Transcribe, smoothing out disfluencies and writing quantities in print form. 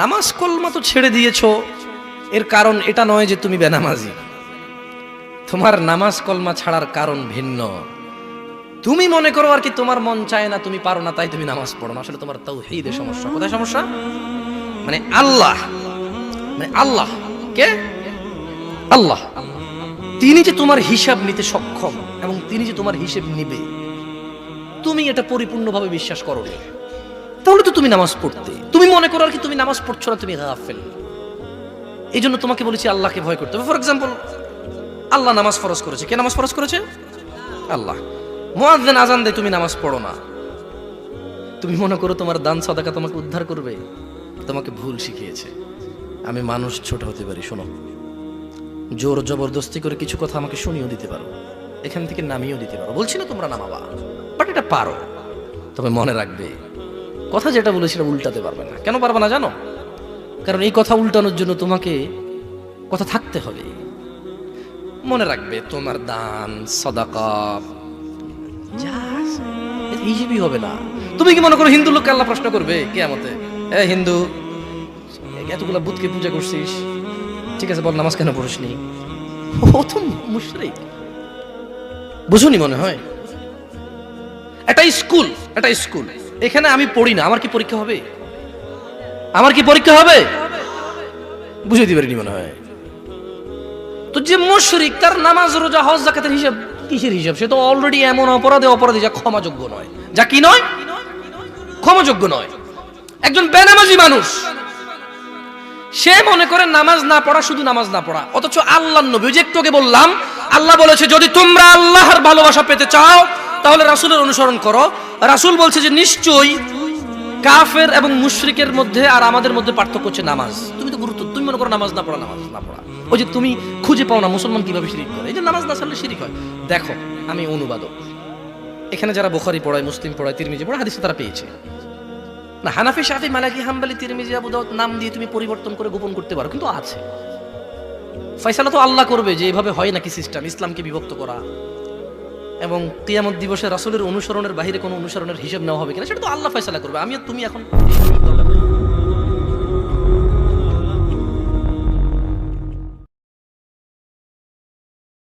নামাজ কলমা তো ছেড়ে দিয়েছো, এর কারণ এটা নয় যে তুমি বেনামাজি। তোমার নামাজ কলমা ছাড়ার কারণ ভিন্ন। তুমি মনে করো আর কি তোমার মন চায় না, তুমি পারো না, তাই তুমি নামাজ পড়ো না। আসলে তোমার তাওহীদে সমস্যা। কোথায় সমস্যা? মানে আল্লাহ কে? আল্লাহ তিনি যে তোমার হিসাব নিতে সক্ষম এবং তিনি যে তোমার হিসেব নিবে, তুমি এটা পরিপূর্ণভাবে বিশ্বাস করো না, তাহলে তো তুমি নামাজ পড়তে। তুমি মনে করো আর কি তুমি নামাজ পড়ছো না, তুমি গাফেল। এই জন্য তোমাকে বলেছি আল্লাহকে ভয় করতে হবে। ফর এক্সাম্পল, আল্লাহ নামাজ ফরজ করেছে। কে নামাজ ফরজ করেছে? আল্লাহ। মুয়াজ্জিন আজান দেয়, তুমি নামাজ পড়ো না। তুমি মনে করো তোমার দান সাদাকা তোমাকে উদ্ধার করবে? তোমাকে ভুল শিখিয়েছে। আমি মানুষ, ছোট হতে পারি, শোনো, জোর জবরদস্তি করে কিছু কথা আমাকে শুনিয়েও দিতে পারো, এখান থেকে নামিয়েও দিতে পারো। বলছি না তোমরা নামাবা, বাট এটা পারো। তবে মনে রাখবে, কথা যেটা বলে সেটা উল্টাতে পারবে না। কেন পারবে না জানো? কারণ এই কথা উল্টানোর জন্য তোমাকে কথা থাকতে হবে। মনে রাখবে, তোমার দান সাদাকা হিসেবই হবে না। তুমি কি মনে করো হিন্দু লোককে আল্লাহ প্রশ্ন করবে কিয়ামতে, এ হিন্দু, এতগুলা বুতকে পূজা করছিস, ঠিক আছে বল নামাজ কেন পড়িসনি? ও তো মুশরিক। বুঝুনি মনে হয়? এটা স্কুল, এখানে আমি পড়ি না, আমার কি পরীক্ষা হবে? বুঝে দিতে পারিনি মনে হয়। তো যে মুশরিক, তার নামাজ রোজা হজ যাকাতের হিসাব কিসের হিসাব? সে তো অলরেডি এমন অপরাধী যা ক্ষমাযোগ্য নয়, যা কি নয়, ক্ষমাযোগ্য নয়। একজন বেনামাজি মানুষ, সে মনে করে নামাজ না পড়া শুধু নামাজ না পড়া, অথচ আল্লাহর নবী, যে একটু আগে বললাম, আল্লাহ বলেছে যদি তোমরা আল্লাহর ভালোবাসা পেতে চাও তাহলে রাসূলের অনুসরণ করো। রাসূল বলছে যে নিশ্চয়ই কাফের এবং মুশরিকের মধ্যে আর আমাদের মধ্যে পার্থক্য হচ্ছে নামাজ। তুমি মনে করো নামাজ না পড়া। ওই যে তুমি খুঁজে পাও না মুসলমান কিভাবে শিরিক করে, এই যে নামাজ না ছাড়লে শিরিক হয়। দেখো, আমি অনুবাদক, এখানে যারা বুখারী পড়ায়, মুসলিম পড়ায়, তিরমিজি পড়ায়, হাদিস তারা পেয়েছে না। হানাফি, শাফি, মালিকি, হাম্বলি, তিরমিজি, আবু দাউদ নাম দিয়ে তুমি পরিবর্তন করে গোপন করতে পারো, কিন্তু আছে। ফয়সালা তো আল্লাহ করবে যে এভাবে হয় নাকি সিস্টেম, ইসলামকে বিভক্ত করা এবং কিয়ামত দিবসে রাসূলের অনুসরণের বাইরে কোনো অনুসরণের হিসাব নেওয়া হবে কিনা, সেটা তো আল্লাহ ফয়সালা করবে। আমি আর তুমি এখন